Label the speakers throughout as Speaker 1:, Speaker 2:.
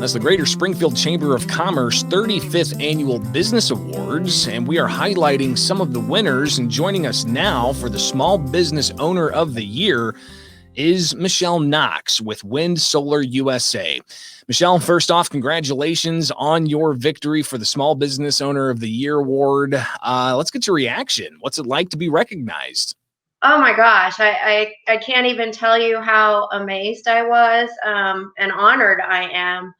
Speaker 1: That's the Greater Springfield Chamber of Commerce 35th Annual Business Awards, and we are highlighting some of the winners. And joining us now for the Small Business Owner of the Year is Michelle Knox with WindSolarUSA. Michelle, first off, congratulations on your victory for the Small Business Owner of the Year award. Let's get your reaction. What's it like to be recognized?
Speaker 2: Oh my gosh, I can't even tell you how amazed I was and honored I am.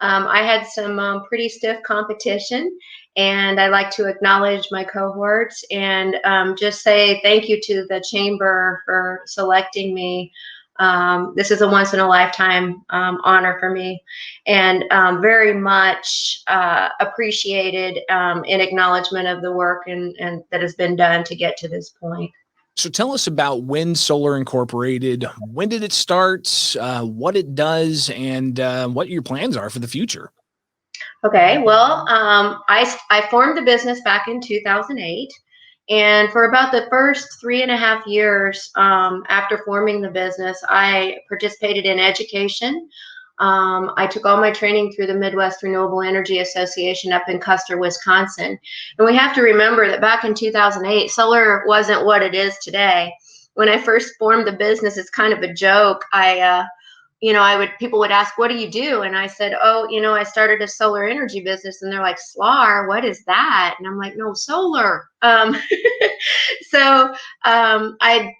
Speaker 2: I had some pretty stiff competition, and I like to acknowledge my cohorts and just say thank you to the chamber for selecting me. This is a once in a lifetime honor for me, and very much appreciated in acknowledgement of the work and that has been done to get to this point.
Speaker 1: So tell us about Wind Solar Incorporated. When did it start, what it does, and what your plans are for the future?
Speaker 2: Okay, well, I formed the business back in 2008. And for about the first 3.5 years after forming the business, I participated in education. I took all my training through the Midwest Renewable Energy Association up in Custer, Wisconsin. And we have to remember that back in 2008, solar wasn't what it is today. When I first formed the business, it's kind of a joke. People would ask, what do you do? And I said, oh, I started a solar energy business. And they're like, SLAR, what is that? And I'm like, no, solar. I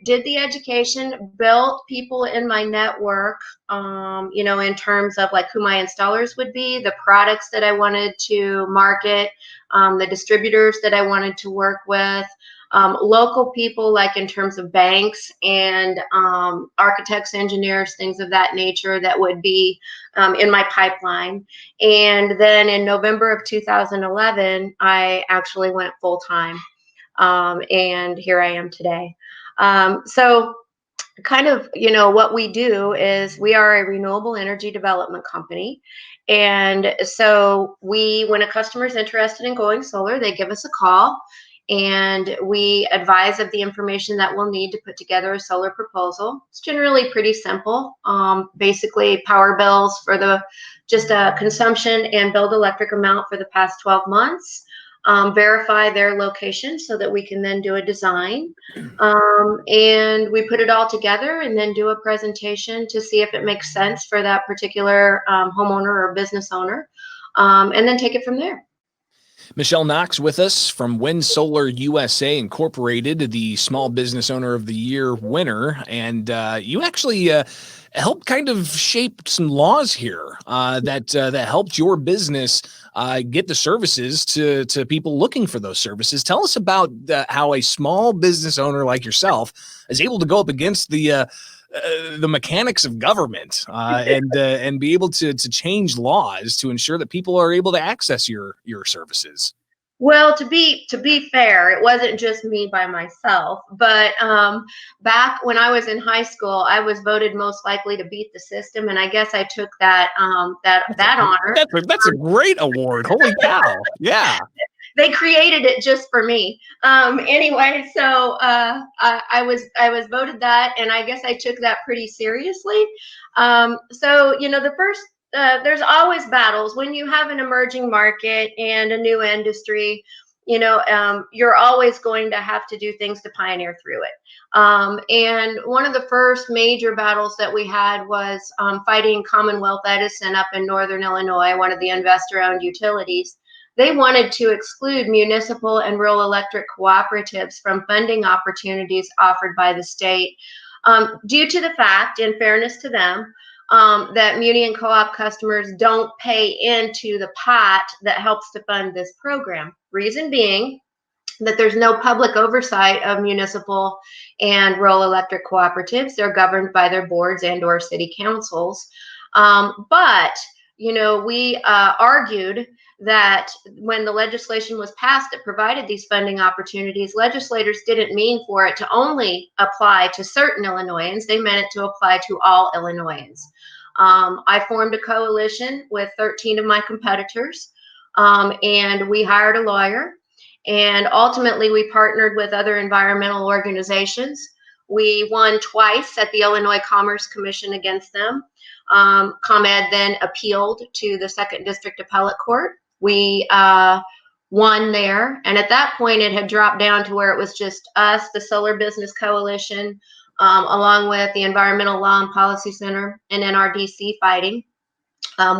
Speaker 2: did the education, built people in my network, in terms of like who my installers would be, the products that I wanted to market, the distributors that I wanted to work with. Local people, like in terms of banks and architects, engineers, things of that nature that would be in my pipeline. And then in November of 2011, I actually went full time. And here I am today. So kind of, what we do is we are a renewable energy development company. And so when a customer is interested in going solar, they give us a call, and we advise of the information that we'll need to put together a solar proposal. It's generally pretty simple. Basically, power bills for just a consumption and billed electric amount for the past 12 months. Verify their location so that we can then do a design. And we put it all together and then do a presentation to see if it makes sense for that particular homeowner or business owner, and then take it from there.
Speaker 1: Michelle Knox with us from WindSolarUSA Incorporated, the Small Business Owner of the Year winner. And you actually helped kind of shape some laws here that helped your business get the services to people looking for those services. Tell us about how a small business owner like yourself is able to go up against the mechanics of government and be able to change laws to ensure that people are able to access your services.
Speaker 2: Well, to be fair, it wasn't just me by myself, but back when I was in high school, I was voted most likely to beat the system, and I guess I took that honor.
Speaker 1: That's a great award. Holy cow! Yeah.
Speaker 2: They created it just for me. Anyway, so I was voted that, and I guess I took that pretty seriously. The first there's always battles when you have an emerging market and a new industry. You're always going to have to do things to pioneer through it. And one of the first major battles that we had was fighting Commonwealth Edison up in Northern Illinois, one of the investor-owned utilities. They wanted to exclude municipal and rural electric cooperatives from funding opportunities offered by the state due to the fact, in fairness to them, that muni and co-op customers don't pay into the pot that helps to fund this program. Reason being that there's no public oversight of municipal and rural electric cooperatives. They're governed by their boards and or city councils. But we argued that when the legislation was passed that provided these funding opportunities, legislators didn't mean for it to only apply to certain Illinoisans. They meant it to apply to all Illinoisans. I formed a coalition with 13 of my competitors, and we hired a lawyer, and ultimately we partnered with other environmental organizations. We won twice at the Illinois Commerce Commission against them. ComEd then appealed to the Second District Appellate Court. We won there, and at that point it had dropped down to where it was just us, the Solar Business Coalition, along with the Environmental Law and Policy Center and NRDC fighting.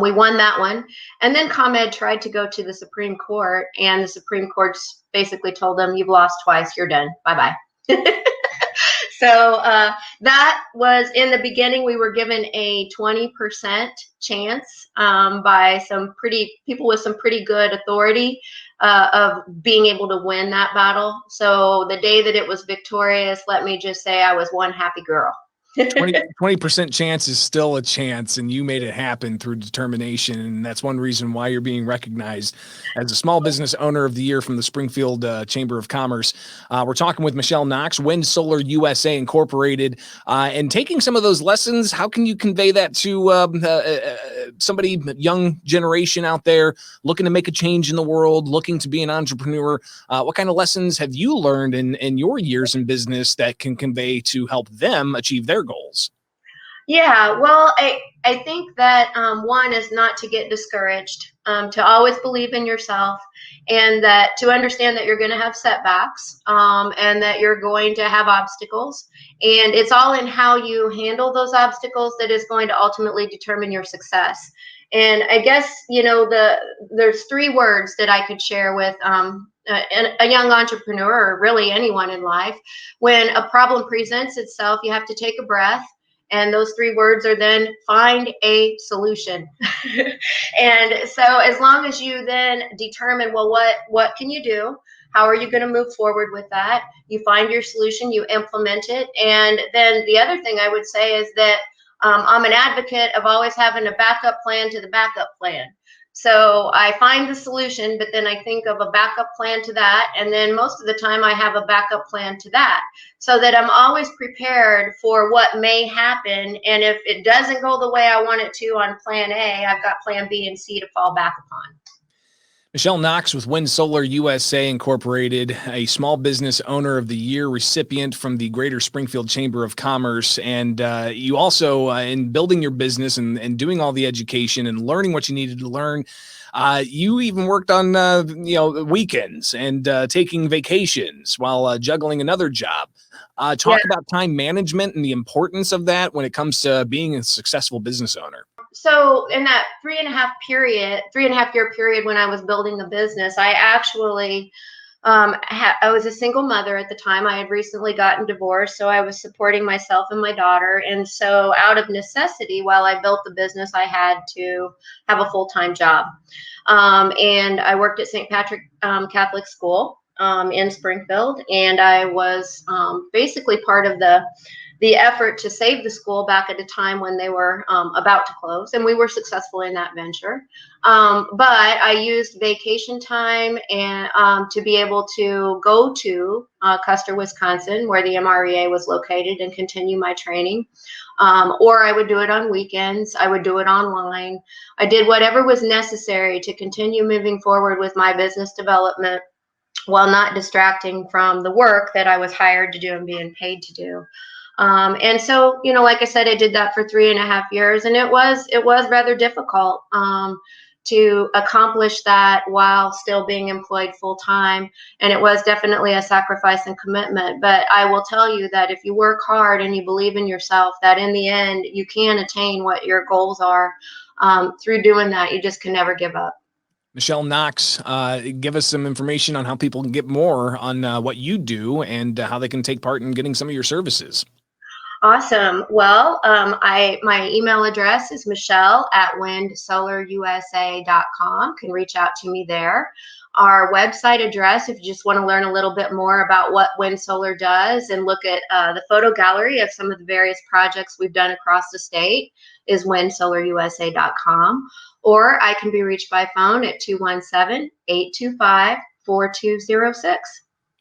Speaker 2: We won that one, and then ComEd tried to go to the Supreme Court, and the Supreme Court basically told them, "You've lost twice, you're done, bye-bye." So that was, in the beginning, we were given a 20% chance by some people with some pretty good authority of being able to win that battle. So the day that it was victorious, let me just say I was one happy girl.
Speaker 1: 20% chance is still a chance, and you made it happen through determination. And that's one reason why you're being recognized as a Small Business Owner of the Year from the Springfield Chamber of Commerce. We're talking with Michelle Knox, WindSolarUSA Incorporated, and taking some of those lessons. How can you convey that to somebody, young generation out there looking to make a change in the world, looking to be an entrepreneur? What kind of lessons have you learned in your years in business that can convey to help them achieve their goals?
Speaker 2: Yeah, well, I think that one is not to get discouraged, to always believe in yourself, and that to understand that you're going to have setbacks, and that you're going to have obstacles. And it's all in how you handle those obstacles that is going to ultimately determine your success. And I guess, there's 3 words that I could share with a young entrepreneur, or really anyone in life. When a problem presents itself, you have to take a breath. And those 3 words are then find a solution. And so as long as you then determine, well, what can you do? How are you going to move forward with that? You find your solution, you implement it. And then the other thing I would say is that I'm an advocate of always having a backup plan to the backup plan. So I find the solution, but then I think of a backup plan to that. And then most of the time I have a backup plan to that, so that I'm always prepared for what may happen. And if it doesn't go the way I want it to on plan A, I've got plan B and C to fall back upon.
Speaker 1: Michelle Knox with WindSolarUSA Incorporated, a Small Business Owner of the Year recipient from the Greater Springfield Chamber of Commerce. And you also, in building your business and doing all the education and learning what you needed to learn, you even worked on weekends and taking vacations while juggling another job. Talk about time management and the importance of that when it comes to being a successful business owner.
Speaker 2: So in that 3.5 year period when I was building the business, I actually, I was a single mother at the time. I had recently gotten divorced, so I was supporting myself and my daughter. And so out of necessity, while I built the business, I had to have a full-time job. And I worked at St. Patrick Catholic School in Springfield, and I was basically part of the effort to save the school back at a time when they were about to close, and we were successful in that venture. But I used vacation time and to be able to go to Custer, Wisconsin, where the MREA was located, and continue my training. Or I would do it on weekends. I would do it online. I did whatever was necessary to continue moving forward with my business development while not distracting from the work that I was hired to do and being paid to do. And so, like I said, I did that for 3.5 years, and it was rather difficult to accomplish that while still being employed full time. And it was definitely a sacrifice and commitment. But I will tell you that if you work hard and you believe in yourself, that in the end, you can attain what your goals are through doing that. You just can never give up.
Speaker 1: Michelle Knox, give us some information on how people can get more on what you do and how they can take part in getting some of your services.
Speaker 2: Awesome. Well, my email address is michelle@windsolarusa.com. Can reach out to me there. Our website address, if you just want to learn a little bit more about what Wind Solar does and look at the photo gallery of some of the various projects we've done across the state, is windsolarusa.com. Or I can be reached by phone at 217-825-4206.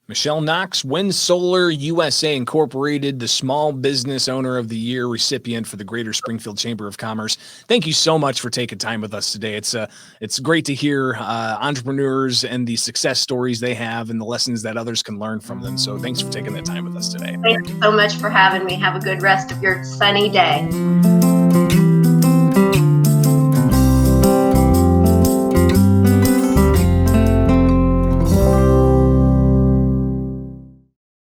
Speaker 1: Michelle Knox, WindSolarUSA Incorporated, the Small Business Owner of the Year recipient for the Greater Springfield Chamber of Commerce. Thank you so much for taking time with us today. It's great to hear entrepreneurs and the success stories they have and the lessons that others can learn from them. So thanks for taking that time with us today.
Speaker 2: Thank you so much for having me. Have a good rest of your sunny day.